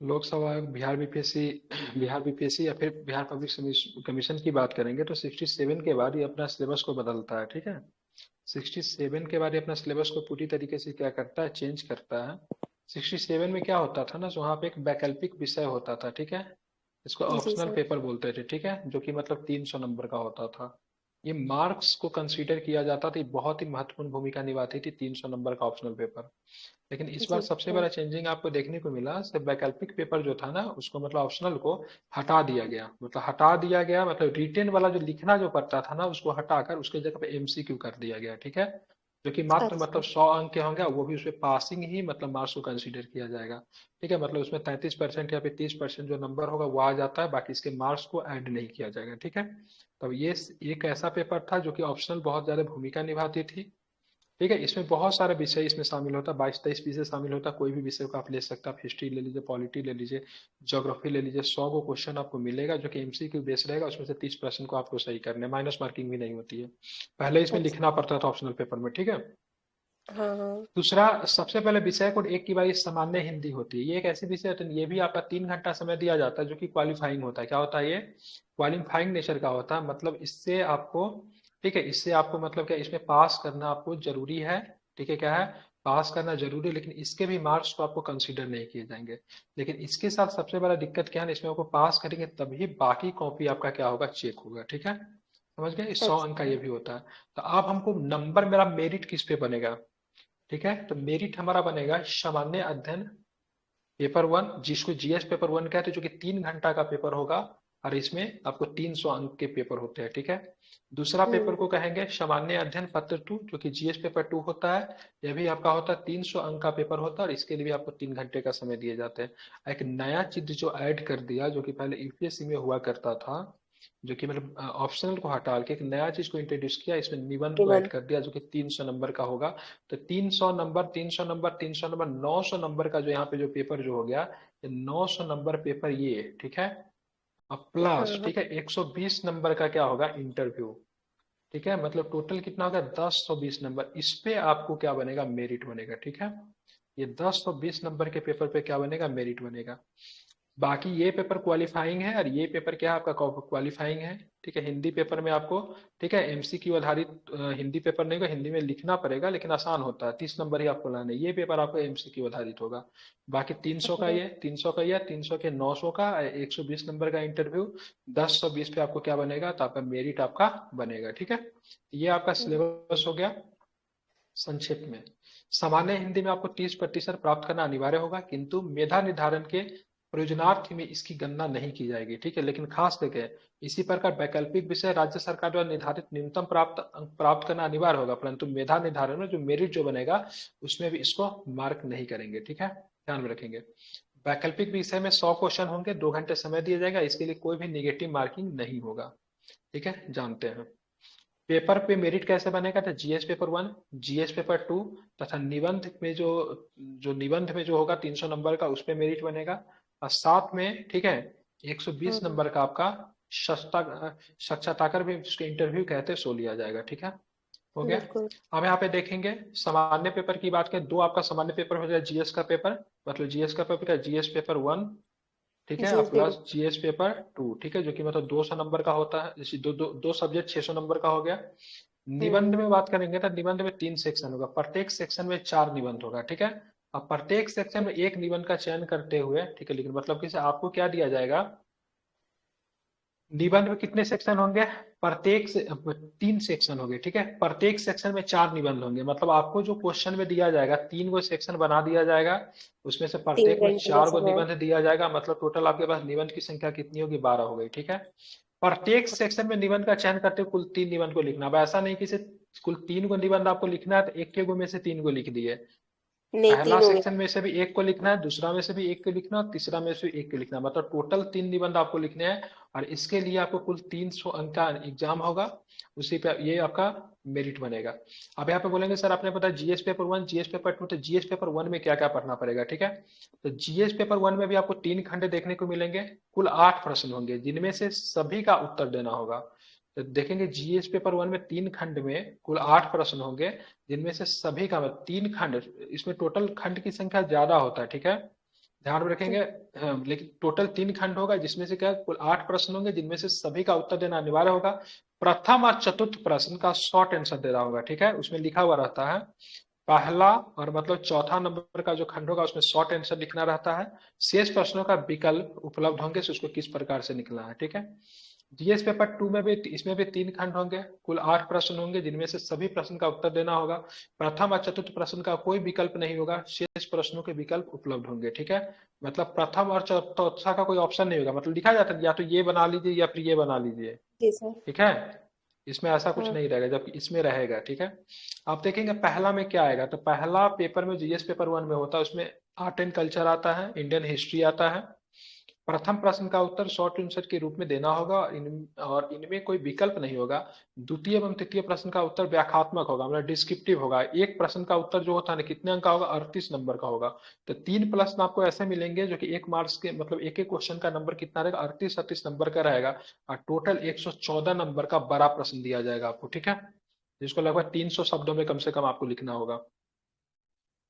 लोकसभा आयोग, Bihar BPSC, Bihar BPSC या फिर बिहार पब्लिक कमीशन की बात करेंगे तो 67 के बाद ये अपना सिलेबस को बदलता है, ठीक है। 67 के बाद ये अपना सिलेबस को पूरी तरीके से क्या करता है, चेंज करता है। 67 में क्या होता था ना, तो वहाँ पे एक वैकल्पिक विषय होता था, ठीक है। इसको जी ऑप्शनल सर। पेपर बोलते थे, ठीक है, जो कि मतलब 300 नंबर का होता था। ये मार्क्स को कंसीडर किया जाता था, ये बहुत ही महत्वपूर्ण भूमिका निभाती थी 300 नंबर का ऑप्शनल पेपर। लेकिन इस बार जी सबसे सर। बड़ा चेंजिंग आपको देखने को मिला, सिर्फ वैकल्पिक पेपर जो था ना उसको मतलब ऑप्शनल को हटा दिया गया, मतलब हटा दिया गया, मतलब रिटेन वाला जो लिखना जो पड़ता था ना उसको हटाकर उसके जगह पे एमसीक्यू कर दिया गया, ठीक है। जो कि मात्र मतलब अच्छा। 100 अंक के होंगे, वो भी उसमें पासिंग ही मतलब मार्क्स को कंसीडर किया जाएगा, ठीक है। मतलब उसमें 33% या फिर 30% जो नंबर होगा वो आ जाता है, बाकी इसके मार्क्स को ऐड नहीं किया जाएगा, ठीक है। तब ये एक ऐसा पेपर था जो कि ऑप्शनल बहुत ज्यादा भूमिका निभाती थी, ठीक है। इसमें बहुत सारे विषय इसमें शामिल होता है, 22-23 विषय शामिल होता है, कोई भी विषय को आप ले सकते हैं। आप हिस्ट्री ले लीजिए, पॉलिटी ले लीजिए, ज्योग्राफी ले लीजिए, 100 को क्वेश्चन आपको मिलेगा जो कि एमसीक्यू बेस रहेगा, उसमें से 30% को आपको सही करना है, माइनस मार्किंग भी नहीं होती है। पहले इसमें अच्छा। लिखना पड़ता था ऑप्शनल पेपर में, ठीक है। हाँ हाँ। दूसरा, सबसे पहले विषय कोड एक की बारी सामान्य हिंदी होती है, ये एक ऐसी विषय होती है, ये भी आपका 3 घंटा समय दिया जाता है, जो कि क्वालिफाइंग होता है। क्या होता है ये, क्वालिफाइंग नेचर का होता है, मतलब इससे आपको, ठीक है, इससे आपको मतलब क्या, इसमें पास करना आपको जरूरी है, ठीक है। क्या है, पास करना जरूरी है, लेकिन इसके भी मार्क्स को आपको कंसीडर नहीं किए जाएंगे। लेकिन इसके साथ सबसे बड़ा दिक्कत क्या है ना, इसमें आपको पास करेंगे तभी बाकी कॉपी आपका क्या होगा, चेक होगा, ठीक है। समझ गए, इस 100 अंक का अच्छा। ये भी होता है। तो अब हमको नंबर, मेरा मेरिट किस पे बनेगा, ठीक है। तो मेरिट हमारा बनेगा सामान्य अध्ययन पेपर वन, जिसको जीएस पेपर वन कहते हैं, जो कि 3 घंटा का पेपर होगा, और इसमें आपको 300 अंक के पेपर होते हैं, ठीक है। दूसरा पेपर को हम्म। कहेंगे सामान्य अध्ययन पत्र टू, जो कि जीएस पेपर टू होता है। यह भी आपका होता है 300 अंक का पेपर होता है, और इसके लिए भी आपको 3 घंटे का समय दिए जाते हैं। एक नया चीज जो ऐड कर दिया, जो कि पहले यूपीएससी में हुआ करता था, जो कि मतलब ऑप्शनल को हटा के एक नया चीज को इंट्रोड्यूस किया, इसमें निबंध को ऐड निबंध। कर दिया, जो कि 300 नंबर का होगा। तो 300 नंबर, 300 नंबर, 300 नंबर, 900 नंबर का जो यहाँ पे जो पेपर जो हो गया, ये 900 नंबर पेपर ये, ठीक है। अब हाँ प्लस, हाँ। ठीक है, 120 नंबर का क्या होगा, इंटरव्यू, ठीक है। मतलब टोटल कितना होगा, 10 120 नंबर, इस पे आपको क्या बनेगा, मेरिट बनेगा, ठीक है। ये 10 120 नंबर के पेपर पे क्या बनेगा, मेरिट बनेगा। बाकी ये पेपर क्वालिफाइंग है, और ये पेपर क्या है आपका, क्वालिफाइंग है, ठीक है। हिंदी पेपर में आपको, ठीक है, एमसीक्यू आधारित हिंदी पेपर नहीं होगा, हिंदी में लिखना पड़ेगा, लेकिन आसान होता है, 30 नंबर ही आपको लाने, ये पेपर आपको एमसीक्यू आधारित होगा। बाकी 300 का हाँ। ये, 300 का ये, 300 के 900 का, 120 नंबर का इंटरव्यू, 10 120 पे आपको क्या बनेगा, तो आपका मेरिट आपका बनेगा, ठीक है। ये आपका सिलेबस हो गया संक्षिप्त में। सामान्य हिंदी में आपको 30% प्राप्त करना अनिवार्य होगा, किंतु मेधा निर्धारण के प्रयोजनार्थ में इसकी गणना नहीं की जाएगी, ठीक है। लेकिन खास देखें, इसी प्रकार वैकल्पिक विषय राज्य सरकार द्वारा निर्धारित न्यूनतम प्राप्त अंक प्राप्त करना अनिवार्य होगा, परंतु मेधा निर्धारण में जो मेरिट जो बनेगा उसमें भी इसको मार्क नहीं करेंगे, ठीक है, ध्यान में रखेंगे। वैकल्पिक विषय में 100 क्वेश्चन होंगे, 2 घंटे समय दिया जाएगा, इसके लिए कोई भी निगेटिव मार्किंग नहीं होगा, ठीक है, जानते हैं। पेपर पे मेरिट कैसे बनेगा, तो GS paper one, GS paper two, तथा निबंध में जो, जो निबंध में जो होगा 300 नंबर का, उस पे मेरिट बनेगा। और साथ में, ठीक है, 120 हाँ। नंबर का आपका साक्षात्कार भी, उसके इंटरव्यू कहते हैं, सो लिया जाएगा, ठीक है। हो गया। बिल्कुल। अब यहाँ पे देखेंगे सामान्य पेपर की बात करें, दो आपका सामान्य पेपर हो जाए, जीएस का पेपर, मतलब जीएस का पेपर, जीएस पेपर वन, ठीक है, जी और S paper. Plus GS paper two, ठीक है, जो कि मतलब 200 नंबर का होता है, जैसे दो सब्जेक्ट 600 नंबर का हो गया। निबंध हम्म। में बात करेंगे तो निबंध में 3 सेक्शन होगा, प्रत्येक सेक्शन में 4 निबंध होगा, ठीक है। अब प्रत्येक सेक्शन में एक निबंध का चयन करते हुए, ठीक है, लेकिन मतलब कि आपको क्या दिया जाएगा, निबंध में कितने सेक्शन होंगे, प्रत्येक से 3 सेक्शन होंगे, ठीक है। प्रत्येक सेक्शन में 4 निबंध होंगे, मतलब आपको जो क्वेश्चन में दिया जाएगा 3 गो सेक्शन बना दिया जाएगा, उसमें से तीन प्रत्येक में घंटे का 4 गो समय। निबंध दिया जाएगा, मतलब टोटल आपके पास निबंध की संख्या कितनी होगी, 12 हो गई, ठीक है। प्रत्येक सेक्शन में निबंध का चयन करते हुए कुल 3 निबंध को लिखना। अब ऐसा नहीं कि सिर्फ कुल 3 गो निबंध आपको लिखना है तो एक के गो में से 3 गो लिख दिए, नहीं, पहला तीनों में। सेक्शन में से भी एक को लिखना है, दूसरा में से भी एक को लिखना है, और तीसरा में से भी एक को लिखना है, मतलब टोटल 3 निबंध आपको लिखने हैं। और इसके लिए आपको कुल 300 अंक का एग्जाम होगा, उसी पे ये आपका मेरिट बनेगा। अब यहाँ पे बोलेंगे सर आपने बताया GS paper one, GS paper two, तो जीएस पेपर वन में क्या क्या पढ़ना पड़ेगा, ठीक है। तो जीएस पेपर वन में भी आपको 3 खंड देखने को मिलेंगे, कुल 8 प्रश्न होंगे, जिनमें से सभी का उत्तर देना होगा। तो देखेंगे जीएस पेपर वन में 3 खंड में कुल 8 प्रश्न होंगे, जिनमें से सभी का 3 खंड, इसमें टोटल खंड की संख्या ज्यादा होता है, ठीक है। ध्यान में रखेंगे। हाँ, लेकिन टोटल 3 खंड होगा, जिसमें से क्या कुल 8 प्रश्न होंगे, जिनमें से सभी का उत्तर देना अनिवार्य होगा। प्रथम और चतुर्थ प्रश्न का शॉर्ट आंसर देना होगा, ठीक है। उसमें लिखा हुआ रहता है पहला और मतलब चौथा नंबर का जो खंड होगा उसमें शॉर्ट आंसर लिखना रहता है। शेष प्रश्नों का विकल्प उपलब्ध होंगे, उसको किस प्रकार से निकलना है, ठीक है। जीएस पेपर 2 में भी, इसमें भी 3 खंड होंगे, कुल 8 प्रश्न होंगे, जिनमें से सभी प्रश्न का उत्तर देना होगा। प्रथम और चतुर्थ प्रश्न का कोई विकल्प नहीं होगा, शेष प्रश्नों के विकल्प उपलब्ध होंगे, ठीक है। मतलब प्रथम और चौथा का कोई ऑप्शन नहीं होगा, मतलब लिखा जाता है या तो ये बना लीजिए या फिर ये बना लीजिए, जी सर। ठीक है। इसमें ऐसा कुछ हाँ। नहीं रहेगा, जबकि इसमें रहेगा, ठीक है। आप देखेंगे पहला में क्या आएगा, तो पहला पेपर में जीएस पेपर 1 में होता है, उसमें आर्ट एंड कल्चर आता है, इंडियन हिस्ट्री आता है। प्रथम प्रश्न का उत्तर शॉर्ट आंसर के रूप में देना होगा, और इनमें कोई विकल्प नहीं होगा। द्वितीय एवं तृतीय प्रश्न का उत्तर व्याख्यात्मक होगा, मतलब डिस्क्रिप्टिव होगा। एक प्रश्न का उत्तर जो होता है ना, कितने अंक का होगा, 38 नंबर का होगा। तो 3 प्रश्न आपको ऐसे मिलेंगे जो कि 1 मार्क्स के, मतलब एक एक क्वेश्चन का नंबर कितना रहेगा, 38 38 नंबर का रहेगा। और टोटल 114 नंबर का बड़ा प्रश्न दिया जाएगा आपको, ठीक है, जिसको लगभग 300 शब्दों में कम से कम आपको लिखना होगा।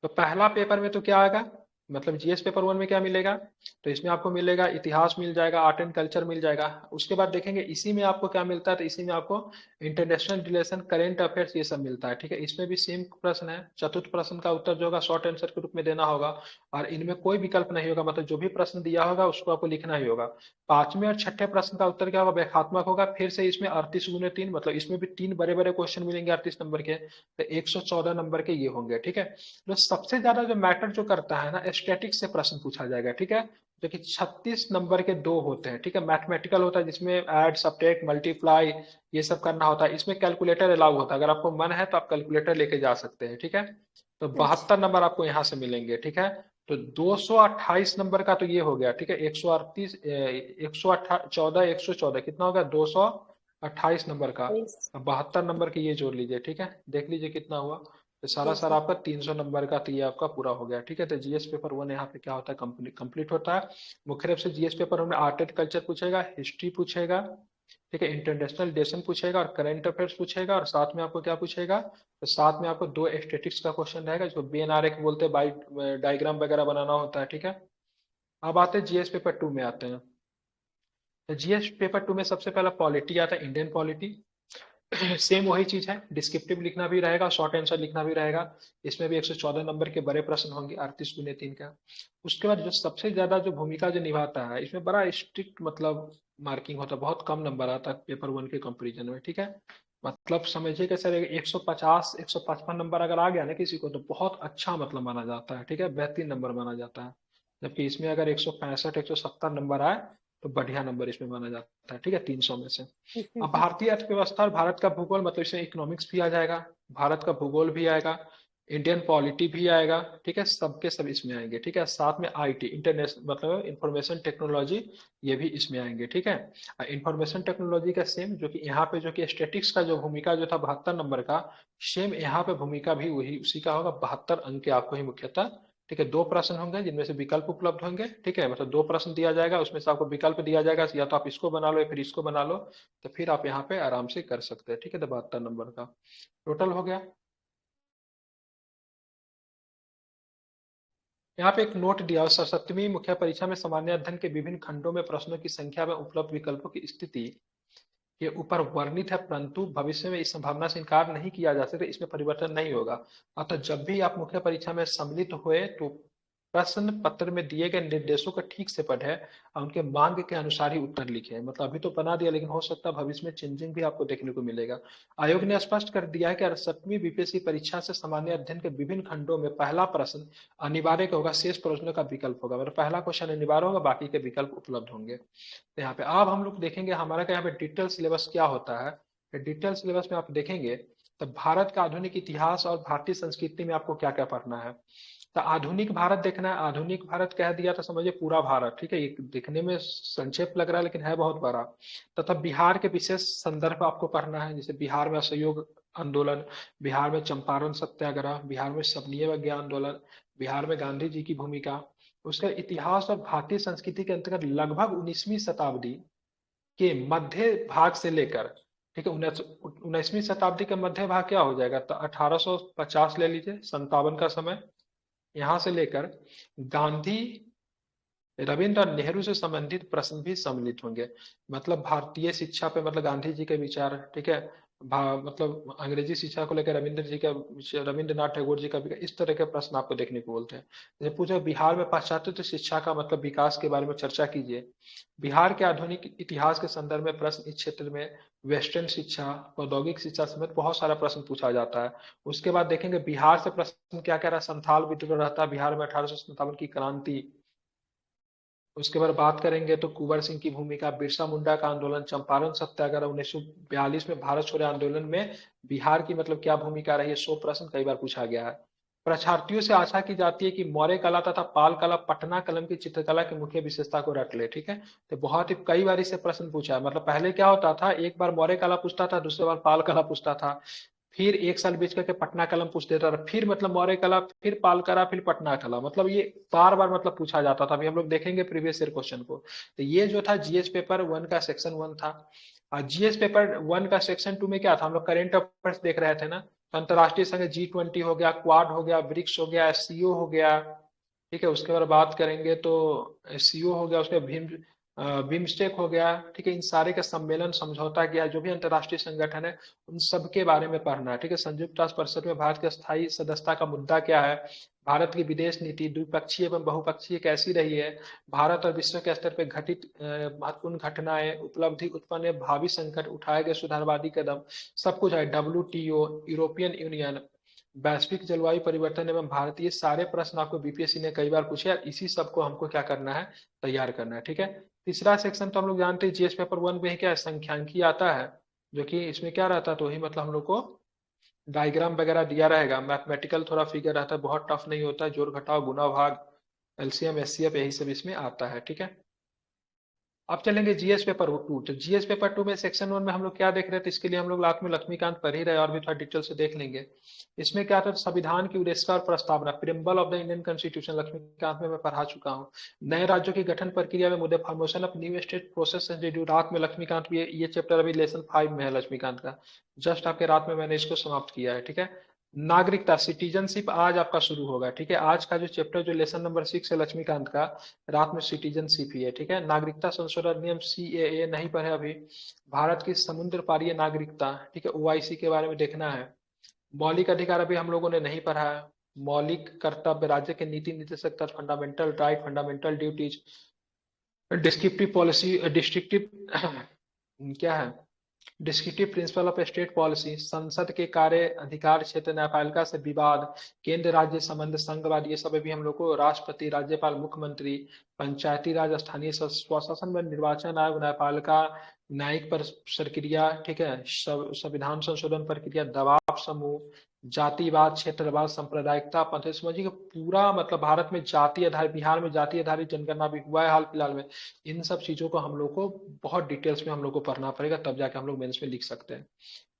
तो पहला पेपर में तो क्या आएगा, मतलब जीएस पेपर 1 में क्या मिलेगा, तो इसमें आपको मिलेगा इतिहास मिल जाएगा, आर्ट एंड कल्चर मिल जाएगा। उसके बाद देखेंगे इसी में आपको क्या मिलता है, तो इसी में आपको इंटरनेशनल रिलेशन, करेंट अफेयर्स, ये सब मिलता है, ठीक है। इसमें भी सेम प्रश्न है, चतुर्थ प्रश्न का उत्तर जो होगा शॉर्ट आंसर के रूप में देना होगा। और इनमें कोई विकल्प नहीं होगा, मतलब जो भी प्रश्न दिया होगा उसको आपको लिखना ही होगा। पांचवें और छठे प्रश्न का उत्तर क्या होगा, व्याख्यात्मक होगा। फिर से इसमें 38 गुने 3, मतलब इसमें भी 3 बड़े बड़े क्वेश्चन मिलेंगे 38 नंबर के, तो 114 नंबर के ये होंगे, ठीक है। जो सबसे ज्यादा जो मैटर जो करता है ना, स्टैटिक से प्रश्न पूछा जाएगा, ठीक है। जो कि 36 नंबर के 2 होते हैं, ठीक है। मैथमेटिकल होता है, जिसमें ऐड सब्ट्रैक्ट मल्टीप्लाई ये सब करना होता है। इसमें कैलकुलेटर अलाउ होता है, अगर आपको मन है तो आप कैलकुलेटर लेके जा सकते हैं, ठीक है। तो अच्छा। 72 नंबर आपको यहाँ से मिलेंगे, ठीक है। तो 228 नंबर का तो ये हो गया, ठीक है। 138, 114 कितना हो गया, 228 नंबर का। इस- अब 72 नंबर के ये जोड़ लीजिए, ठीक है। देख लीजिए कितना हुआ, तो सारा जी सारा सर। आपका 300 नंबर का, तो ये आपका पूरा हो गया, ठीक है। तो जीएस पेपर 1 यहाँ पे क्या होता है, कंप्लीट होता है। मुख्य रूप से जीएस पेपर में आर्ट एंड कल्चर पूछेगा, हिस्ट्री पूछेगा, ठीक है, इंटरनेशनल रिलेशन पूछेगा, और करंट अफेयर्स पूछेगा, और साथ में आपको क्या पूछेगा, तो साथ में आपको 2 स्टेटिक्स का क्वेश्चन रहेगा, जिसको बीएनआरए बोलते हैं, बाई डायग्राम वगैरह बनाना होता है, ठीक है। अब आते हैं जीएस पेपर 2 में आते हैं। तो जीएस पेपर 2 में सबसे पहला पॉलिटी आता है, इंडियन पॉलिटी। सेम वही चीज है, डिस्क्रिप्टिव लिखना भी रहेगा, शॉर्ट आंसर लिखना भी रहेगा। इसमें भी 114 नंबर के बड़े प्रश्न होंगे, 38 गुने 3 का। उसके बाद जो सबसे ज्यादा जो भूमिका जो निभाता है, इसमें बड़ा स्ट्रिक्ट मतलब मार्किंग होता है, बहुत कम नंबर आता है पेपर 1 के कंपेरिजन में, ठीक है। मतलब समझिए कि सर 150 155 नंबर अगर आ गया ना किसी को, तो बहुत अच्छा मतलब माना जाता है, ठीक है, बेहतरीन नंबर माना जाता है। जबकि इसमें अगर 165 170 नंबर आए तो बढ़िया नंबर इसमें माना जाता है, ठीक है, 300 में से। अब भारतीय अर्थव्यवस्था और भारत का भूगोल, मतलब इसमें इकोनॉमिक्स भी आ जाएगा, भारत का भूगोल भी आएगा, इंडियन पॉलिटी भी आएगा, ठीक है, सबके सब इसमें आएंगे, ठीक है। साथ में आईटी, इंटरनेशनल मतलब इंफॉर्मेशन टेक्नोलॉजी, ये भी इसमें आएंगे, ठीक है। इंफॉर्मेशन टेक्नोलॉजी का सेम, जो कि यहाँ पे जो कि स्टेटिक्स का जो भूमिका जो था 72 नंबर का, सेम यहाँ पे भूमिका भी वही उसी का होगा, 72 अंक के आपको ही मुख्यतः, ठीक है। 2 प्रश्न होंगे जिनमें से विकल्प उपलब्ध होंगे, ठीक है, मतलब 2 प्रश्न दिया जाएगा, उसमें से आपको विकल्प दिया जाएगा, या तो आप इसको बना लो या फिर इसको बना लो। तो फिर आप यहाँ पे आराम से कर सकते हैं, ठीक है। तो 72 नंबर का टोटल हो गया। यहाँ पे एक नोट दिया, 67वीं मुख्य परीक्षा में सामान्य अध्ययन के विभिन्न खंडों में प्रश्नों की संख्या में उपलब्ध विकल्पों की स्थिति ये ऊपर वर्णित है, परंतु भविष्य में इस संभावना से इनकार नहीं किया जा सकता, इसमें परिवर्तन नहीं होगा। अतः जब भी आप मुख्य परीक्षा में सम्मिलित हुए तो प्रश्न पत्र में दिए गए निर्देशों को ठीक से पढ़े और उनके मांग के अनुसार ही उत्तर लिखे। मतलब अभी तो बना दिया, लेकिन हो सकता है भविष्य में चेंजिंग भी आपको देखने को मिलेगा। आयोग ने स्पष्ट कर दिया है कि 68वीं बीपीएससी परीक्षा से सामान्य अध्ययन के विभिन्न खंडों में पहला प्रश्न अनिवार्य होगा, शेष प्रश्नों का विकल्प होगा, मतलब पहला क्वेश्चन अनिवार्य होगा, बाकी के विकल्प उपलब्ध होंगे। तो यहाँ पे अब हम लोग देखेंगे हमारा क्या, यहाँ पे डिटेल सिलेबस क्या होता है। डिटेल सिलेबस में आप देखेंगे तो भारत का आधुनिक इतिहास और भारतीय संस्कृति में आपको क्या क्या पढ़ना है। तो आधुनिक भारत देखना है, आधुनिक भारत कह दिया तो समझिए पूरा भारत, ठीक है। ये दिखने में संक्षेप लग रहा है लेकिन है बहुत बड़ा। तथा बिहार के विशेष संदर्भ आपको पढ़ना है, जैसे बिहार में असहयोग आंदोलन, बिहार में चंपारण सत्याग्रह, बिहार में सबनीय अवज्ञा आंदोलन, बिहार में गांधी जी की भूमिका। उसका इतिहास और भारतीय संस्कृति के अंतर्गत लगभग 19वीं शताब्दी के मध्य भाग से लेकर, ठीक है, 19वीं शताब्दी का मध्य भाग क्या हो जाएगा, तो 1850 ले लीजिए, 57 का समय, यहाँ से लेकर गांधी रविंद्र और नेहरू से संबंधित प्रश्न भी सम्मिलित होंगे। मतलब भारतीय शिक्षा पे मतलब गांधी जी के विचार, ठीक है, मतलब अंग्रेजी शिक्षा को लेकर रविंद्र जी का रविंद्रनाथ टैगोर जी का भी, इस तरह के प्रश्न आपको देखने को बोलते हैं। जैसे पूछा बिहार में पाश्चात्य शिक्षा का मतलब विकास के बारे में चर्चा कीजिए। बिहार के आधुनिक इतिहास के संदर्भ में प्रश्न इस क्षेत्र में वेस्टर्न शिक्षा, औद्योगिक शिक्षा समेत बहुत सारा प्रश्न पूछा जाता है। उसके बाद देखेंगे बिहार से प्रश्न क्या कह रहा है, संथाल विद्रोह रहता है बिहार में 1857 की क्रांति। उसके बाद बात करेंगे तो कुंवर सिंह की भूमिका, बिरसा मुंडा का आंदोलन, चंपारण सत्याग्रह 1942 में, भारत छोड़ो आंदोलन में बिहार की मतलब क्या भूमिका रही है। 100 प्रश्न कई बार पूछा गया है। परीक्षार्थियों से आशा की जाती है कि मौर्य कला तथा पाल कला पटना कलम की चित्रकला की मुख्य विशेषता को रट ले, ठीक है। तो बहुत ही कई बार इससे प्रश्न पूछा है। मतलब पहले क्या होता था, एक बार मौर्य कला पूछता था, दूसरी बार पाल कला पूछता था, फिर एक साल बीच करके पटना कलम पूछ देता था, फिर मतलब मौर्य कला, फिर पाल कला, फिर पटना कला, मतलब ये बार बार मतलब पूछा जाता था। अभी हम लोग देखेंगे प्रीवियस ईयर क्वेश्चन को। तो ये जो था जीएस पेपर वन का सेक्शन वन था। और जीएस पेपर वन का सेक्शन टू में क्या था, हम लोग करेंट अफेयर्स देख रहे थे ना। तो अंतरराष्ट्रीय संघ G20 हो गया, क्वाड हो गया, ब्रिक्स हो गया, एससीओ हो गया, ठीक है। उसके बाद बात करेंगे तो एससीओ हो गया, उसके भीम बिम्स्टेक हो गया, ठीक है। इन सारे का सम्मेलन समझौता किया, जो भी अंतरराष्ट्रीय संगठन है उन सब के बारे में पढ़ना है, ठीक है। संयुक्त राष्ट्र परिषद में भारत की स्थायी सदस्यता का मुद्दा क्या है, भारत की विदेश नीति द्विपक्षीय एवं बहुपक्षीय कैसी रही है, भारत और विश्व के स्तर पर घटित महत्वपूर्ण घटनाएं, उपलब्धि उत्पन्न, भावी संकट, उठाए गए सुधारवादी कदम, सब कुछ है। WTO, यूरोपियन यूनियन, वैश्विक जलवायु परिवर्तन एवं भारतीय, सारे प्रश्न आपको बीपीएससी ने कई बार पूछे, और इसी सब को हमको क्या करना है, तैयार करना है, ठीक है। तीसरा सेक्शन तो हम लोग जानते हैं जीएस पेपर वन में क्या है, संख्यांकी आता है, जो कि इसमें क्या रहता है, तो वही मतलब हम लोग को डायग्राम वगैरह दिया रहेगा, मैथमेटिकल थोड़ा फिगर रहता है, बहुत टफ नहीं होता है, जोड़ घटाव गुणा भाग, एलसीएम एचसीएफ यही सब इसमें आता है, ठीक है। अब चलेंगे जीएस पेपर टू। तो जीएस पेपर टू में सेक्शन वन में हम लोग क्या देख रहे थे, इसके लिए हम लोग लास्ट में लक्ष्मीकांत पढ़ ही रहे, और भी थोड़ा डिटेल से देख लेंगे। इसमें क्या था, संविधान की उद्देश्य और प्रस्तावना, preamble of the Indian constitution, Laxmikanth में मैं पढ़ा चुका हूँ। नए राज्यों की गठन प्रक्रिया में मुद्दे, formation of new state process, रात में लक्ष्मीकांत भी, ये चैप्टर अभी लेसन 5 में है लक्ष्मीकांत का, जस्ट आपके रात में मैंने इसको समाप्त किया है, ठीक है। नागरिकता सिटीजनशिप आज आपका शुरू होगा, ठीक है। आज का जो चैप्टर जो लेसन नंबर 6 है लक्ष्मीकांत का, रात में सिटीजनशिप ही है, ठीक है। नागरिकता संशोधन नियम CAA नहीं पढ़े अभी। भारत की समुद्र पारीय नागरिकता, ठीक है, OIC के बारे में देखना है। मौलिक अधिकार अभी हम लोगों ने नहीं पढ़ा है। मौलिक कर्तव्य, राज्य के नीति निर्देशक तत्व, fundamental right, fundamental duties, descriptive policy, डिस्ट्रिक्टिव क्या है, descriptive principle of state policy, संसद के कार्य अधिकार क्षेत्र, न्यायपालिका से विवाद, केंद्र राज्य संबंध, संघवाद, ये सब भी हम लोग को, राष्ट्रपति, राज्यपाल, मुख्यमंत्री, पंचायती राज, स्थानीय स्वशासन में निर्वाचन आयोग, न्यायपालिका, न्यायिक पर प्रक्रिया, ठीक है, संविधान संशोधन प्रक्रिया, दबाव समूह, जातिवाद, क्षेत्रवाद, सांप्रदायिकता, पंथ, समझिए पूरा मतलब भारत में जाति आधारित, बिहार में जाति आधारित जनगणना भी हुआ है हाल फिलहाल में। इन सब चीजों को हम लोग को बहुत डिटेल्स में हम लोग को पढ़ना पड़ेगा, तब जाके हम लोग मेंस में लिख सकते हैं।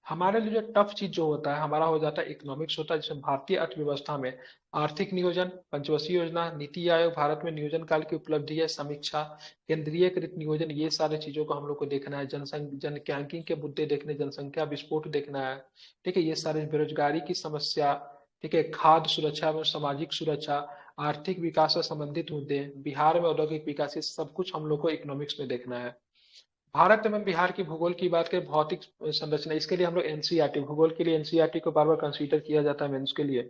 हमारे लिए जो टफ चीज जो होता है हमारा हो जाता है इकोनॉमिक्स होता है, जिसमें भारतीय अर्थव्यवस्था में आर्थिक नियोजन, पंचवर्षीय योजना, नीति आयोग, भारत में नियोजन काल की उपलब्धि है, समीक्षा, केंद्रीयकृत नियोजन, ये सारे चीजों को हम लोग को देखना है। जनसांख्यिकी के मुद्दे देखने, जनसंख्या विस्फोट देखना है, ठीक है। ये सारे, बेरोजगारी की समस्या, ठीक है, खाद्य सुरक्षा एवं सामाजिक सुरक्षा, आर्थिक विकास से संबंधित मुद्दे, बिहार में औद्योगिक विकास, ये सब कुछ हम लोग को इकोनॉमिक्स में देखना है। भारत एवं बिहार की भूगोल की बात करें, भौतिक संरचना, इसके लिए हम लोग एनसीईआरटी, भूगोल के लिए एनसीईआरटी को बार बार कंसीडर किया जाता है मेंस के लिए।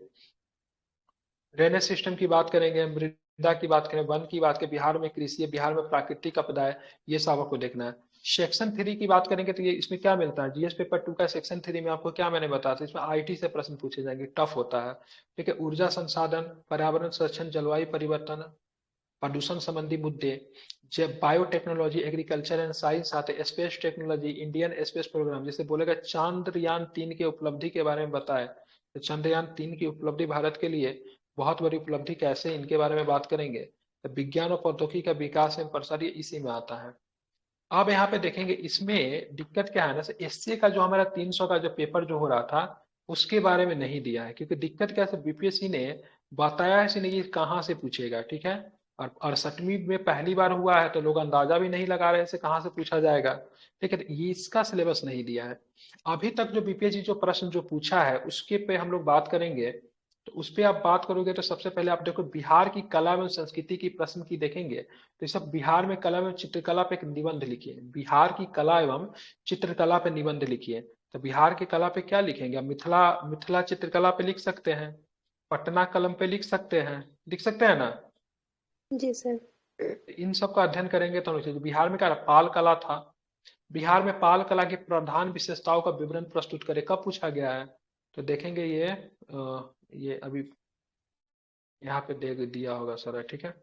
ड्रेनेज सिस्टम की बात करेंगे, मृदा की बात करें, वन की बात करें, बिहार में कृषि है, बिहार में प्राकृतिक आपदा है, ये सब आपको देखना है। सेक्शन थ्री की बात करेंगे तो ये इसमें क्या मिलता है, जीएस पेपर टू का सेक्शन थ्री में आपको क्या मैंने बताया था, इसमें आईटी से प्रश्न पूछे जाएंगे, टफ होता है, ठीक है। ऊर्जा संसाधन, पर्यावरण संरक्षण, जलवायु परिवर्तन, प्रदूषण संबंधी मुद्दे, जब बायोटेक्नोलॉजी, एग्रीकल्चर एंड साइंस आते, space technology, Indian space programme, जैसे बोलेगा चांद्रयान 3 के उपलब्धि के बारे में बताए, तो चंद्रयान 3 की उपलब्धि भारत के लिए बहुत बड़ी उपलब्धि, कैसे इनके बारे में बात करेंगे। तो विज्ञान और प्रौद्योगिकी का विकास एवं प्रसार, ये इसी में आता है। अब यहाँ पे देखेंगे इसमें दिक्कत क्या है ना, एससी का जो हमारा 300 का जो पेपर जो हो रहा था उसके बारे में नहीं दिया है, क्योंकि दिक्कत क्या है, बीपीएससी ने बताया है नहीं ये कहाँ से पूछेगा, ठीक है। और 68वीं में पहली बार हुआ है तो लोग अंदाजा भी नहीं लगा रहे से कहाँ से पूछा जाएगा, ठीक है। तो ये इसका सिलेबस नहीं दिया है अभी तक। जो बीपीएससी जो प्रश्न जो पूछा है उसके पे हम लोग बात करेंगे। तो उस पे आप बात करोगे तो सबसे पहले आप देखो बिहार की कला एवं संस्कृति की प्रश्न की देखेंगे तो सब बिहार में कला एवं चित्रकला पे एक निबंध लिखिए, बिहार की कला एवं चित्रकला पे निबंध लिखिए। तो बिहार की कला पे क्या लिखेंगे? आप मिथिला मिथिला चित्रकला पे लिख सकते हैं, पटना कलम पे लिख सकते हैं, लिख सकते हैं ना? जी सर। इन सब का अध्ययन करेंगे तो बिहार में क्या पाल कला था, बिहार में पाल कला की प्रधान विशेषताओं का विवरण प्रस्तुत करें, कब पूछा गया है? तो देखेंगे ये अभी यहाँ पे दे दिया होगा सर, ठीक है।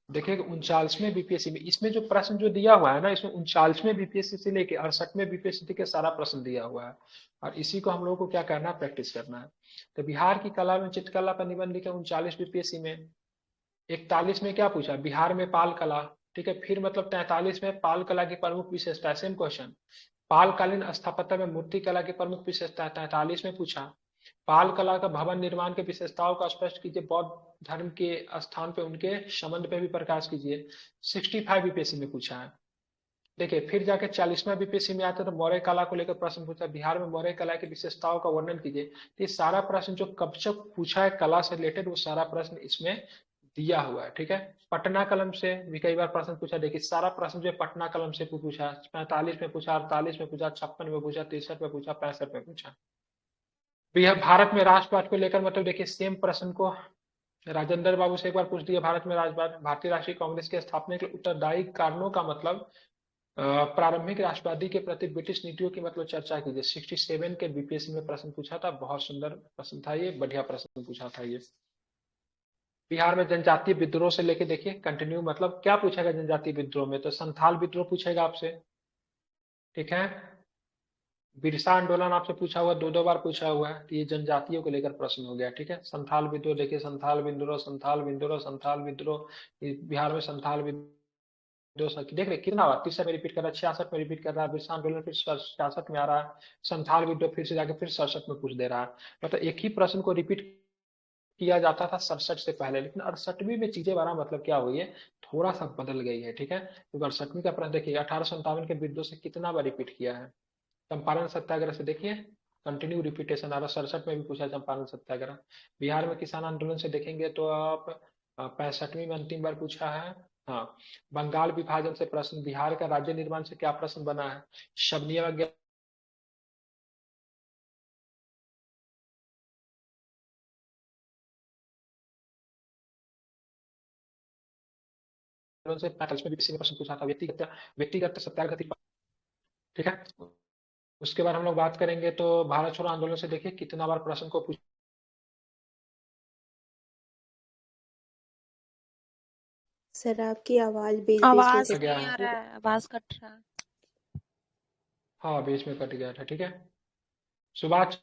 देखिए 39वें बीपीएससी में इसमें जो प्रश्न जो दिया हुआ है ना, इसमें 39वें बीपीएससी से लेके 68वें बीपीएससी के सारा प्रश्न दिया हुआ है और इसी को हम लोग को क्या करना है, प्रैक्टिस करना है। तो बिहार की कला में चित्रकला पर निबंध लिखे 39 बीपीएससी में। 41 में क्या पूछा? बिहार में पाल कला, ठीक है। फिर मतलब 43 में पाल कला की प्रमुख विशेषता, सेम क्वेश्चन। पालकालीन स्थापत्य में मूर्ति कला की प्रमुख विशेषता 43 में पूछा। पाल कला का भवन निर्माण के विशेषताओं का स्पष्ट कीजिए, बौद्ध धर्म के स्थान पे उनके संबंध पे भी प्रकाश कीजिए, 65 बीपीएससी में पूछा है। देखिए फिर जाके 40वां बीपीएससी में आता है तो मौर्य कला को लेकर प्रश्न पूछा, बिहार में मौर्य कला की विशेषताओं का वर्णन कीजिए। तो ये सारा प्रश्न जो कब से पूछा है कला से रिलेटेड वो सारा प्रश्न इसमें दिया हुआ है, ठीक है। पटना कलम से भी कई बार प्रश्न पूछा, देखिए सारा प्रश्न जो है पटना कलम से पूछा, 45 में पूछा, 48 में पूछा, 56 में पूछा, 63 में पूछा, 65 में पूछा। तो यह भारत में राष्ट्रवाद को लेकर मतलब देखिए सेम प्रश्न को राजेंद्र बाबू से एक बार पूछ दिया, भारत में राष्ट्रवाद, भारतीय राष्ट्रीय कांग्रेस के स्थापना के उत्तरदायी कारणों का मतलब प्रारंभिक राष्ट्रवादी के प्रति ब्रिटिश नीतियों की मतलब चर्चा कीजिए, 67 के बीपीएससी में प्रश्न पूछा था, बहुत सुंदर प्रश्न था ये, बढ़िया प्रश्न पूछा था ये। बिहार में जनजातीय विद्रोह से लेके देखिए कंटिन्यू मतलब क्या पूछेगा जनजातीय विद्रोह में, तो संथाल विद्रोह पूछेगा आपसे, ठीक है। बिरसा आंदोलन आपसे पूछा हुआ, दो दो बार पूछा हुआ है, तो ये जनजातियों को लेकर प्रश्न हो गया, ठीक है। संथाल विद्रोह देखिए, संथाल विद्रोह, संथाल विद्रोह, संथाल विद्रोह, बिहार में संथाल विद्रोह देख रहे कितना हुआ, 30 में रिपीट कर रहा है, 66 में रिपीट कर रहा है, बिरसा आंदोलन फिर 66 में आ रहा है, संथाल विद्रोह फिर से जाके फिर 67 में पूछ दे रहा है। मतलब एक ही प्रश्न को रिपीट किया जाता था 67 से पहले, लेकिन 68वीं में चीजें बड़ा मतलब क्या हुई है, थोड़ा सा बदल गई है, ठीक है। तो 68वीं का प्रश्न देखिए 1857 के विद्रोह से कितना बार रिपीट किया है, चंपारण सत्याग्रह से देखिए कंटिन्यू रिपीटेशन आ रहा, 67 में भी पूछा चंपारण सत्याग्रह। बिहार में किसान आंदोलन से देखेंगे तो आप 65वीं में अंतिम बार पूछा है। हाँ, बंगाल विभाजन से प्रश्न, बिहार का राज्य निर्माण से क्या प्रश्न बना है, शबनिया आंदोलन से 45 में भी प्रश्न पूछा था, व्यक्तिगत व्यक्तिगत सत्याग्रह, ठीक है। उसके बाद हम लोग बात करेंगे तो भारत छोड़ो आंदोलन से देखिए कितना बार प्रश्न को पूछा। सर आपकी आवाज बीच बीच में आवाज से गया नहीं है, आ रहा है, आवाज कट रहा है। हाँ बीच में कट गया था, ठीक है। सुभाष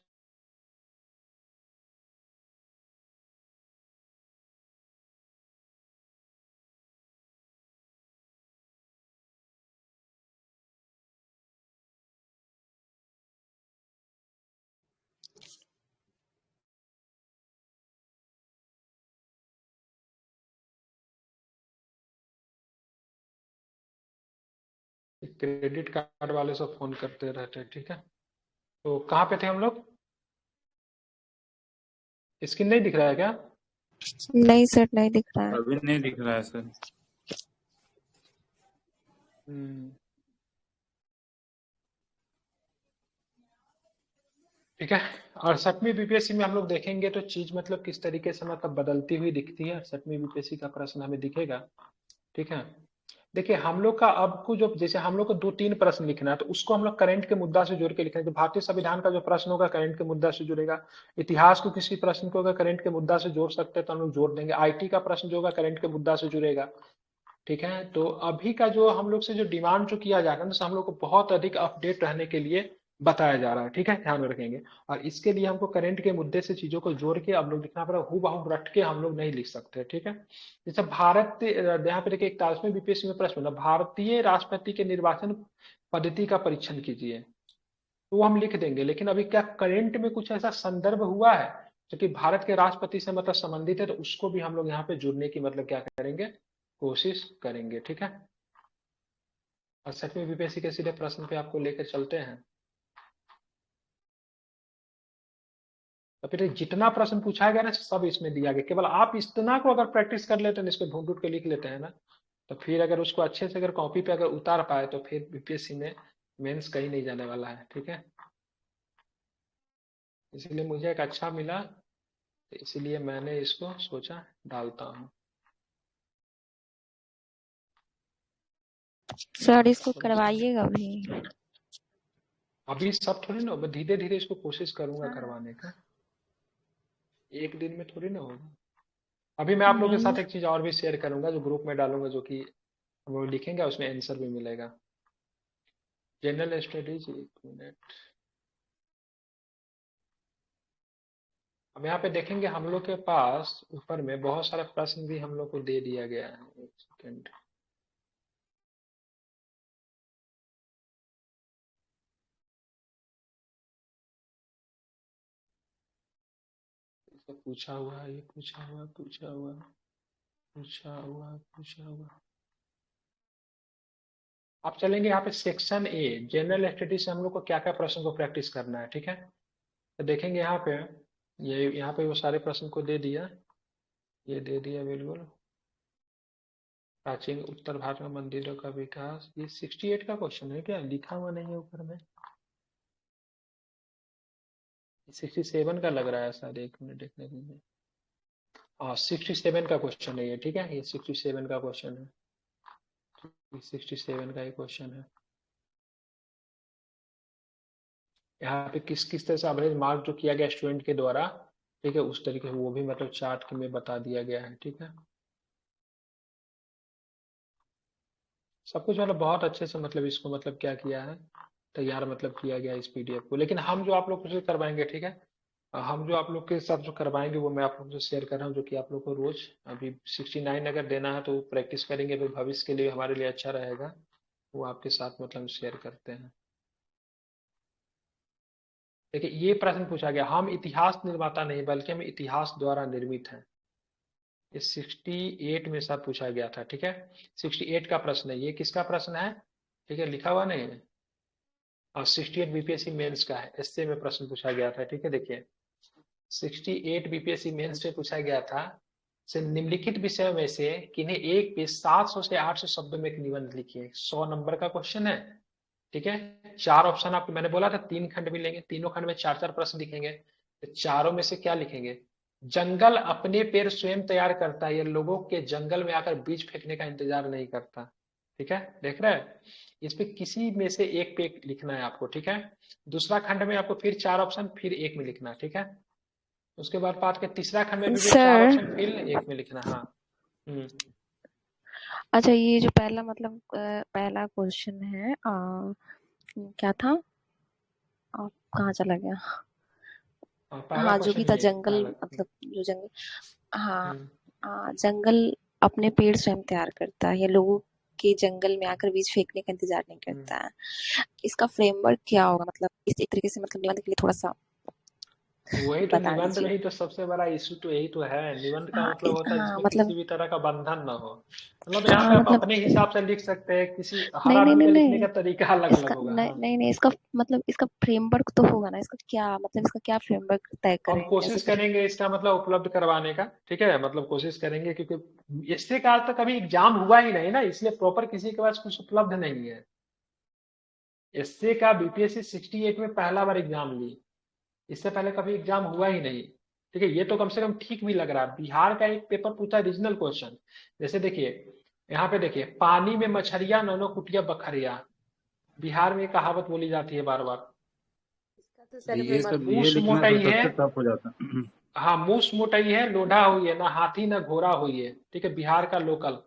क्रेडिट कार्ड वाले से फोन करते रहते हैं, ठीक है। तो कहाँ पे थे हम लोग? स्क्रीन नहीं दिख रहा है क्या? नहीं सर, नहीं दिख रहा है। अभी नहीं दिख रहा है सर। हम्म, ठीक है। 68वीं बीपीएससी में हम लोग देखेंगे तो चीज मतलब किस तरीके से मतलब बदलती हुई दिखती है, 68वीं बीपीएससी का प्रश्न हमें दिखेगा, ठीक है। देखिए हम लोग का अब को जो जैसे हम लोग को 2-3 प्रश्न लिखना है तो उसको हम लोग करंट के मुद्दा से जोड़ के लिखना है, तो भारतीय संविधान का जो प्रश्न होगा करंट के मुद्दा से जुड़ेगा, इतिहास को किसी प्रश्न को अगर करंट के मुद्दा से जोड़ सकते हैं तो हम लोग जोड़ देंगे, आईटी का प्रश्न जो होगा करंट के मुद्दा से जुड़ेगा, ठीक है। तो अभी का जो हम लोग से जो डिमांड जो किया जा रहा है तो हम लोग को बहुत अधिक अपडेट रहने के लिए बताया जा रहा है, ठीक है, ध्यान में रखेंगे। और इसके लिए हमको करंट के मुद्दे से चीजों को जोड़ के अब लोग लिखना पड़ेगा, हूबहू रट के हम लोग नहीं लिख सकते, ठीक है। जैसे भारत यहाँ पे देखिए 41वें बीपीएससी में प्रश्न बना, भारतीय राष्ट्रपति के निर्वाचन पद्धति का परीक्षण कीजिए, तो वो हम लिख देंगे, लेकिन अभी क्या करंट में कुछ ऐसा संदर्भ हुआ है जो कि भारत के राष्ट्रपति से मतलब संबंधित है, तो उसको भी हम लोग यहाँ पे जुड़ने की मतलब क्या करेंगे, कोशिश करेंगे, ठीक है। और 7वीं बीपीएससी के सीधे प्रश्न पे आपको लेकर चलते हैं। तो फिर जितना प्रश्न पूछा गया ना सब इसमें दिया गया, केवल आप इतना को अगर प्रैक्टिस कर लेते हैं, इस पे ढूंढ ढूंढ के लिख लेते हैं ना, तो फिर अगर उसको अच्छे से अगर कॉपी पे अगर उतार पाए तो फिर बीपीएससी में मेंस कहीं नहीं जाने वाला है। ठीक है, इसलिए मुझे एक अच्छा मिला, तो इसीलिए मैंने इसको सोचा डालता हूँ। सर इसको करवाइएगा भी। अभी सब थोड़ी ना, मैं धीरे धीरे इसको कोशिश करूंगा हाँ करवाने का, एक दिन में थोड़ी ना होगा। अभी मैं आप लोगों के नहीं, साथ एक चीज और भी शेयर करूंगा, जो ग्रुप में डालूंगा, जो कि वो लिखेंगे उसमें आंसर भी मिलेगा। जनरल स्टडीज, एक मिनट। अब यहाँ पे देखेंगे हम लोग के पास ऊपर में बहुत सारे प्रश्न भी हम लोग को दे दिया गया है। एक सेकेंड, पूछा हुआ है, ये पूछा हुआ, पूछा हुआ, पूछा हुआ, पूछा हुआ। आप चलेंगे यहाँ पे सेक्शन ए, जनरल स्टडीज से हम लोग को क्या क्या प्रश्न को प्रैक्टिस करना है। ठीक है, तो देखेंगे यहाँ पे, ये यहाँ पे वो सारे प्रश्न को दे दिया, ये दे दिया बिल्कुल। प्राचीन उत्तर भारत में मंदिरों का विकास, ये 68 का क्वेश्चन है क्या, लिखा हुआ नहीं है ऊपर में। 67 का लग रहा है शायद, एक मिनट देखने दीजिए। हाँ 67 का क्वेश्चन है ये। ठीक है, ये 67 का क्वेश्चन है, ये 67 का ही क्वेश्चन है। यहाँ पे किस किस तरह से एवरेज मार्क जो किया गया स्टूडेंट के द्वारा, ठीक है, उस तरीके से वो भी मतलब चार्ट में बता दिया गया है। ठीक है, सब कुछ मतलब बहुत अच्छे से मतलब इसको मतलब क्या किया है, तैयार मतलब किया गया इस पीडीएफ को। लेकिन हम जो आप लोग को करवाएंगे, ठीक है, हम जो आप लोग के साथ जो करवाएंगे वो मैं आप लोग से शेयर कर रहा हूँ, जो कि आप लोग को रोज अभी 69 अगर देना है तो प्रैक्टिस करेंगे, तो भविष्य के लिए हमारे लिए अच्छा रहेगा, वो आपके साथ मतलब शेयर करते हैं। देखिए ये प्रश्न पूछा गया, हम इतिहास निर्माता नहीं बल्कि हम इतिहास द्वारा निर्मित हैं। ये 68 में साथ पूछा गया था। ठीक है, 68 का प्रश्न है ये, किसका प्रश्न है, ठीक है, लिखा हुआ नहीं है, और 68 बीपीएससी मेंस का है, इससे में प्रश्न पूछा गया था। ठीक है, देखिए 68 बीपीएससी मेंस से पूछा गया था, से निम्नलिखित विषयों में से किन्हें एक पेज 700 से 800 शब्दों में एक निबंध लिखिए। 100 नंबर का क्वेश्चन है। ठीक है, चार ऑप्शन आपको मैंने बोला था, तीन खंड मिलेंगे, तीनों खंड में चार चार प्रश्न लिखेंगे, तो चारों में से क्या लिखेंगे। जंगल अपने पेड़ स्वयं तैयार करता है, ये लोगों के जंगल में आकर बीज फेंकने का इंतजार नहीं करता। ठीक है, देख रहे हैं, इस पे किसी में से एक पे लिखना है आपको। ठीक है, दूसरा खंड में आपको फिर चार ऑप्शन फिर एक में लिखना। ठीक है, उसके बाद पाठ के तीसरा खंड में भी चार सर। ऑप्शन फिर एक में लिखना। हाँ। अच्छा ये जो पहला मतलब पहला क्वेश्चन है क्या था, कहाँ चला गया। पहला हाँ जो क्वेश्चन कि था ये जंगल, पहला। मतलब जो जंगल, हाँ हम्म, जंगल अपने पेड़ स्वयं तैयार करता है, या लोगों के जंगल में आकर बीज फेंकने का इंतजार नहीं हम्म। करता है। इसका फ्रेमवर्क क्या होगा, मतलब इस एक तरीके से मतलब निबंध के लिए थोड़ा सा वही तो, बता निबंध में दीजिए। ही तो सबसे बड़ा इशू तो यही तो है। निबंध का मतलब होता है हाँ जिसमें किसी मतलब, भी तरह का बंधन ना हो। मतलब यहाँ पे आप मतलब अपने हिसाब से लिख सकते हैं, किसी हर नहीं नहीं आदमी नहीं का लिखने का नहीं, तरीका अलग अलग इसका होगा। नहीं हाँ, नहीं नहीं, इसका मतलब इसका फ्रेमवर्क तो होगा ना, इसका क्या मतलब, इसका क्या फ्रेमवर्क तय हम करेंगे, जैसे कोशिश कि करेंगे इसका मतलब उपलब्ध करवाने का। ठीक है, मतलब कोशिश करेंगे, क्योंकि इससे का आज तक कभी एग्जाम हुआ ही नहीं ना, इसलिए प्रॉपर किसी के पास कुछ उपलब्ध नहीं है। इससे का बीपीएससी 68 में पहला बार एग्जाम ली, इससे पहले कभी एग्जाम हुआ ही नहीं। ठीक है, ये तो कम से कम ठीक भी लग रहा है। बिहार का एक पेपर पूछा रीजनल क्वेश्चन, जैसे देखिए यहाँ पे देखिए, पानी में मछरिया नैनो कुटिया बखरिया, बिहार में कहावत बोली जाती है बार बार। इसका तो सर मैं ये सब ये मूस लिखना तो मोटाई है, सबसे टफ हो जाता है। हाँ मूस मोटाई है, लोढ़ा हुई है, ना हाथी ना घोड़ा हुई है। ठीक है, बिहार का लोकल।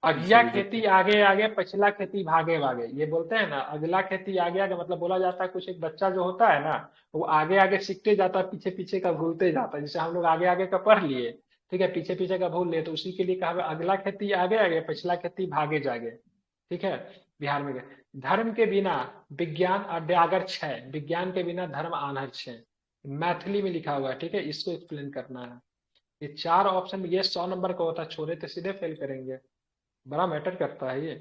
अगिया सही बात खेती है। आगे आगे, पछला खेती भागे भागे, ये बोलते हैं ना, अगला खेती आगे आगे, मतलब बोला जाता है कुछ एक बच्चा जो होता है ना, वो आगे आगे सीखते जाता है, पीछे पीछे का भूलते जाता है। जैसे हम लोग आगे आगे का पढ़ लिए, ठीक है, पीछे पीछे का भूल लिए, तो उसी के लिए कहा हुआ, अगला खेती आगे आगे, पछला खेती भागे जागे। ठीक है, बिहार में धर्म के बिना विज्ञान अड्यागर छय, विज्ञान के बिना धर्म आनहर छय, मैथिली में लिखा हुआ है। ठीक है, इसको एक्सप्लेन करना है। ये चार ऑप्शन, ये 100 नंबर का होता है, छोरे तो सीधे फेल करेंगे, बड़ा मैटर करता है ये।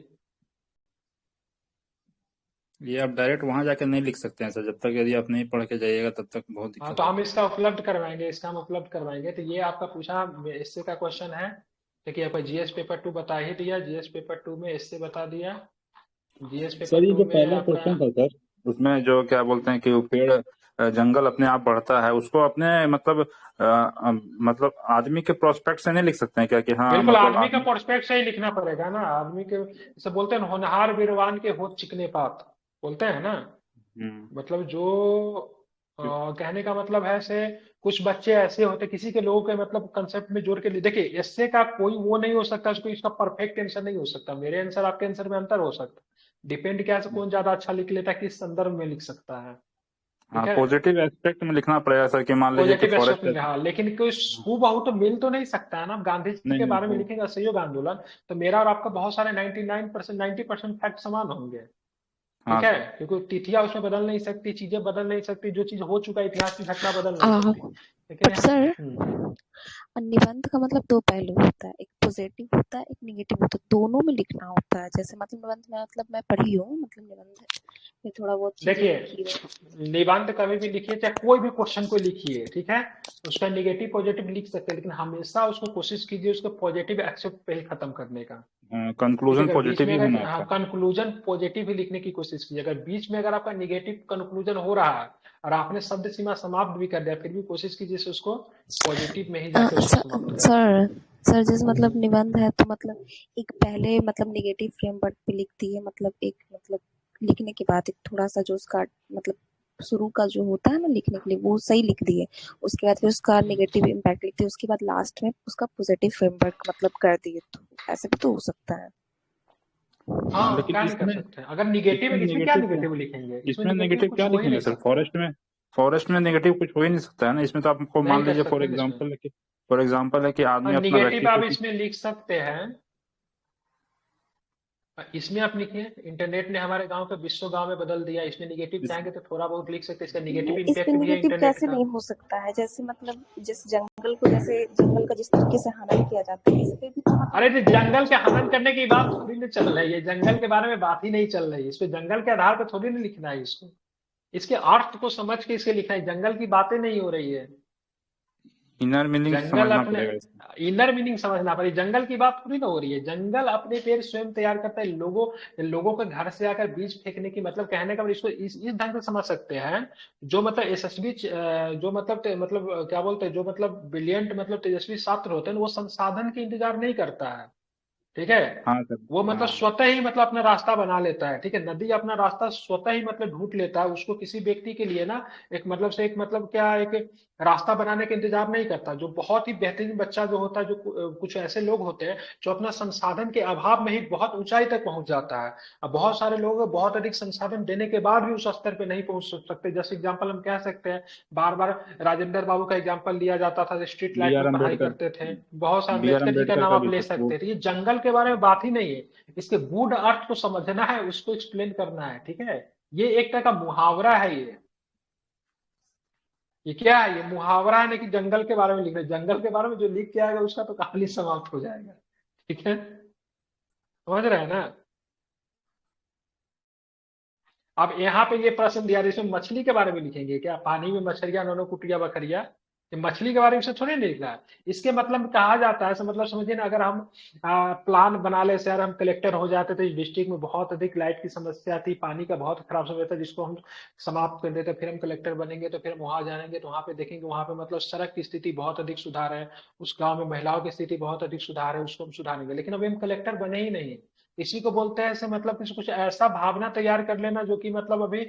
ये आप डायरेक्ट वहां जाकर नहीं लिख सकते हैं सर, जब तक यदि आप नहीं पढ़ के जाइएगा तब तक बहुत हाँ, दिक्कत तो हम होगी। इसका उपलब्ध करवाएंगे, इसका हम उपलब्ध करवाएंगे। तो ये आपका पूछा इससे का क्वेश्चन है। देखिए आपका जीएस पेपर 2 बता ही दिया, जीएस पेपर 2 में इससे बता दिया। जीएस पेपर सर ये 2 जो में पहला आपका क्वेश्चन था सर, उसमें जो क्या बोलते हैं कि वो पेड़ जंगल अपने आप बढ़ता है, उसको अपने मतलब मतलब आदमी के प्रोस्पेक्ट से नहीं लिख सकते हैं क्या कि हाँ बिल्कुल मतलब आदमी का आदमी। प्रोस्पेक्ट से ही लिखना पड़ेगा ना। आदमी के जैसे बोलते हैं ना, होनहार बीरवान के होत चिकने पात, बोलते हैं ना। हम्म। मतलब जो कहने का मतलब है से कुछ बच्चे ऐसे होते किसी के लोगों के मतलब कंसेप्ट में जोड़ के देखिए, इससे का कोई वो नहीं हो सकता, उसको इसका परफेक्ट आंसर नहीं हो सकता। मेरे आंसर आपके आंसर में अंतर हो सकता है, डिपेंड क्या है कौन ज्यादा अच्छा लिख लेता है, किस संदर्भ में लिख सकता है। हाँ, ठीक है, पॉजिटिव एस्पेक्ट में लिखना पड़ेगा सर, कि मान लीजिए कि पॉजिटिव एस्पेक्ट फॉरेस्ट। में रहा, लेकिन कोई हूबहू तो मिल तो नहीं सकता है ना। आप गांधी जी नहीं के नहीं बारे में वो। लिखेंगे असहयोग आंदोलन, तो मेरा और आपका बहुत सारे 99% 90% फैक्ट समान होंगे। हाँ ठीक है, सर। क्योंकि तिथियां उसमें बदल नहीं सकती, चीजें बदल नहीं सकती, जो चीज हो चुका है इतिहास की घटना बदल नहीं सकती। लेकिन बट यहाँ सर, निबंध का मतलब दो पहलू होता है, एक पॉजिटिव होता है, एक निगेटिव होता है, दोनों में लिखना होता है। जैसे मतलब निबंध में मतलब मैं पढ़ी हूँ, मतलब निबंध में थोड़ा बहुत चीजें देखिए, लिखी है। निबंध कभी भी लिखिए, चाहे कोई भी क्वेश्चन को लिखिए, ठीक है, उसका निगेटिव पॉजिटिव लिख सकते हैं, लेकिन हमेशा उसको कोशिश कीजिए उसको पॉजिटिव एक्सेप्ट पे ही खत्म करने का। ठीक है, कंक्लूजन अगर बीच पॉजिटिव में ही अगर होना हाँ आपका। कंक्लूजन पॉजिटिव ही लिखने की कोशिश कीजिए। अगर बीच में अगर आपका निगेटिव कंक्लूजन हो रहा है और आपने शब्द सीमा समाप्त भी कर दिया, फिर भी कोशिश कीजिए से उसको पॉजिटिव में ही जाके उसको समाप्त करने का। सर, सर जैसे मतलब निबंध है तो मतलब एक पहले मतलब निगेटिव फ्रेमवर्क पे लिखती है, मतलब एक मतलब लिखने के बाद एक थोड़ा सा जो उसका मतलब शुरू का जो होता है ना लिखने के लिए वो सही लिख दी है, उसके बाद फिर उसका निगेटिव इम्पैक्ट लिखती है, उसके बाद लास्ट में उसका पॉजिटिव फ्रेमवर्क मतलब कर दिए, तो ऐसे भी तो हो सकता है। हाँ, लेकिन क्या नहीं कर इसमें सकते हैं अगर निगेटिव, इसमें इसमें क्या नेगेटिव क्या, निगेटिव लिखेंगे, इसमें इसमें निगेटिव नेगेटिव कुछ क्या हो ही लिखेंगे नहीं सर? सकता। फॉरेस्ट में नेगेटिव कुछ हो ही नहीं सकता है ना। इसमें तो आपको नहीं मान कर लीजिए सकते हैं इसमें। फॉर एग्जाम्पल है कि हाँ, आदमी अपना निगेटिव आप व्यक्तित्व की। इसमें लिख सकते हैं। इसमें आप लिखिए, इंटरनेट ने हमारे गांव को विश्व गांव में बदल दिया, इसमें निगेटिव इस, चाहेंगे तो थोड़ा बहुत लिख सकते हैं, इसका नहीं, निगेटिव इस पे इम्पैक्ट भी है निगेटिव इंटरनेट कैसे का। नहीं हो सकता है? जैसे मतलब जिस जंगल को, जैसे जंगल का जिस तरीके से हनन किया जाता है, इस पे भी तो अरे मतलब ये जंगल के हनन करने की बात थोड़ी ना चल रही है, जंगल के बारे में बात ही नहीं चल रही है, इसको जंगल के आधार पर थोड़ी ना लिखना है इसको। इसके अर्थ को समझ के इसे लिखना है, जंगल की बातें नहीं हो रही है। इनर मीनिंग जंगल समझना अपने पड़ेगा इसमें। इनर मीनिंग समझना पड़ेगी, जंगल की बात थोड़ी ना हो रही है। जंगल अपने पेड़ स्वयं तैयार करता है, लोगों के घर से आकर बीज फेंकने की मतलब कहने का मतलब इसको इस ढंग से समझ सकते हैं। जो मतलब यशस्वी जो मतलब क्या बोलते हैं, जो मतलब ब्रिलियंट मतलब तेजस्वी छात्र होते हैं वो संसाधन की इंतजार नहीं करता है। ठीक है, हाँ सर। वो मतलब हाँ। स्वतः ही मतलब अपना रास्ता बना लेता है। ठीक है, नदी अपना रास्ता स्वतः ही मतलब ढूंढ लेता है, उसको किसी व्यक्ति के लिए ना एक मतलब क्या एक रास्ता बनाने का इंतजार नहीं करता। जो बहुत ही बेहतरीन बच्चा जो होता है, जो कुछ ऐसे लोग होते हैं जो अपना संसाधन के अभाव में ही बहुत ऊंचाई तक पहुंच जाता है। अब बहुत सारे लोग बहुत अधिक संसाधन देने के बाद भी उस स्तर पे नहीं पहुंच सकते। जैसे एग्जाम्पल हम कह सकते हैं, बार बार राजेंद्र बाबू का एग्जाम्पल लिया जाता था, स्ट्रीट बी लाइट आर में पढ़ाई अम्बेडकर। करते थे। बहुत सारे बी आर अम्बेडकर जी का अम्बेडकर नाम का आप भी ले वो। सकते थे। ये जंगल के बारे में बात ही नहीं है, इसके गूढ़ अर्थ को समझना है, उसको एक्सप्लेन करना है। ठीक है, ये एक तरह का मुहावरा है ये क्या है, ये मुहावरा है, नहीं कि जंगल के बारे में लिख रहे। जंगल के बारे में जो लिख के आएगा उसका तो कहानी समाप्त हो जाएगा। ठीक है, समझ रहे हैं ना। अब यहाँ पे ये प्रश्न दिया, इसमें मछली के बारे में लिखेंगे क्या, पानी में मछलियां नोनो कुटिया बकरिया, ये मछली के बारे में से थोड़ी नहीं लिखना है। इसके मतलब कहा जाता है, ऐसा मतलब समझिए ना, अगर हम प्लान बना ले शहर, हम कलेक्टर हो जाते तो इस डिस्ट्रिक्ट में बहुत अधिक लाइट की समस्या थी, पानी का बहुत खराब समस्या था, जिसको हम समाप्त कर देते, फिर हम कलेक्टर बनेंगे तो फिर हम वहां जाएंगे तो वहां पे देखेंगे वहां पे मतलब सड़क की स्थिति बहुत अधिक सुधार है, उस गांव में महिलाओं की स्थिति बहुत अधिक सुधार है, उसको हम सुधारेंगे। लेकिन अभी हम कलेक्टर बने ही नहीं। इसी को बोलते हैं ऐसे मतलब कुछ ऐसा भावना तैयार कर लेना जो कि मतलब अभी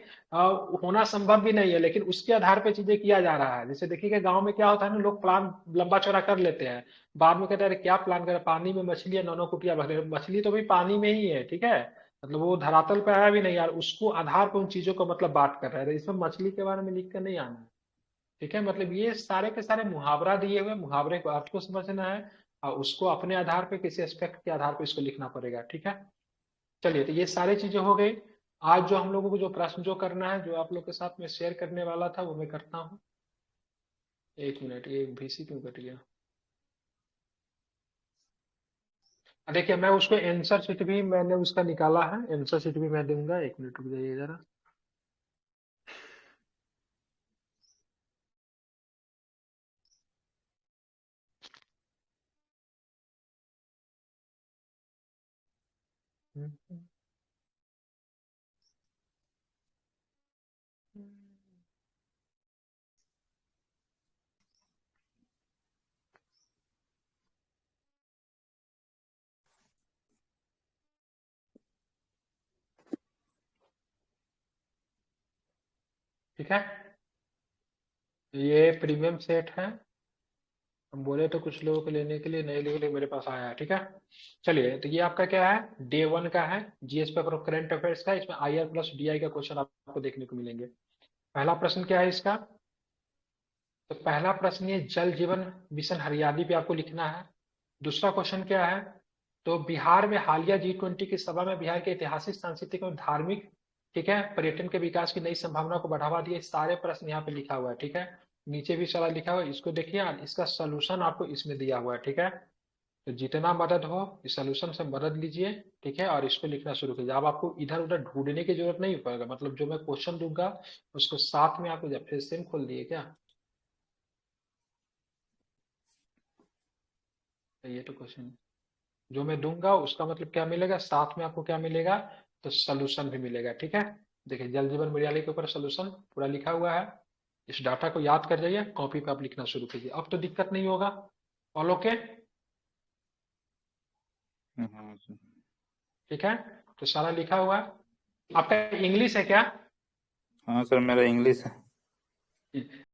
होना संभव भी नहीं है, लेकिन उसके आधार पे चीजें किया जा रहा है। जैसे देखिए कि गांव में क्या होता है ना, लोग प्लान लंबा चौड़ा कर लेते हैं, बाद में कहते हैं अरे क्या प्लान कर, पानी में मछली है नौनो कुटिया भर रहे, मछली तो भी पानी में ही है। ठीक है, मतलब वो धरातल पे आया भी नहीं यार, उसको आधार पर उन चीजों को मतलब बात कर रहे हैं, इसमें मछली के बारे में लिख कर नहीं आना है। ठीक है, मतलब ये सारे के सारे मुहावरा दिए हुए, मुहावरे को अर्थ को समझना है और उसको अपने आधार पे किसी एस्पेक्ट के आधार पे इसको लिखना पड़ेगा। ठीक है, चलिए, तो ये सारी चीजें हो गई। आज जो हम लोगों को जो प्रश्न जो करना है, जो आप लोग के साथ में शेयर करने वाला था, वो मैं करता हूँ। एक मिनट, ये VC क्यों कट गया। देखिए मैं उसको आंसर शीट भी मैंने उसका निकाला है, आंसर शीट भी मैं दूंगा, 1 मिनट रुक जाइए जरा। ठीक है, ये प्रीमियम सेट है, हम बोले तो कुछ लोगों को लेने के लिए, नए लोगों के लिए मेरे पास आया है। ठीक है, चलिए तो ये आपका क्या है, डे 1 का है, GS paper of current affairs का। इसमें आईआर प्लस डीआई का क्वेश्चन आपको देखने को मिलेंगे। पहला प्रश्न क्या है इसका, तो पहला प्रश्न ये जल जीवन मिशन हरियाली पे आपको लिखना है। दूसरा क्वेश्चन क्या है, तो बिहार में हालिया G20 की सभा में बिहार के ऐतिहासिक, सांस्कृतिक और धार्मिक, ठीक है, पर्यटन के विकास की नई संभावना को बढ़ावा दिए। सारे प्रश्न यहाँ पे लिखा हुआ है। ठीक है, नीचे भी सारा लिखा हुआ है, इसको देखिए और इसका सोल्यूशन आपको इसमें दिया हुआ है। ठीक है, तो जितना मदद हो इस सोल्यूशन से मदद लीजिए। ठीक है, और इसको लिखना शुरू कीजिए। अब आपको इधर उधर ढूंढने की जरूरत नहीं पड़ेगा, मतलब जो मैं क्वेश्चन दूंगा उसको साथ में आपको, जब फिर सेम खोल दिए क्या, तो ये तो क्वेश्चन जो मैं दूंगा उसका मतलब क्या मिलेगा, साथ में आपको क्या मिलेगा, तो सोल्यूशन भी मिलेगा। ठीक है, देखिए जल जीवन मृणाली के ऊपर सोल्यूशन पूरा लिखा हुआ है। इस डाटा को याद कर जाइए, कॉपी पे आप लिखना शुरू कीजिए, अब तो दिक्कत नहीं होगा। ऑल ओके, हाँ सर। ठीक है, तो सारा लिखा हुआ है। आपका इंग्लिश है क्या? हाँ सर, मेरा इंग्लिश है।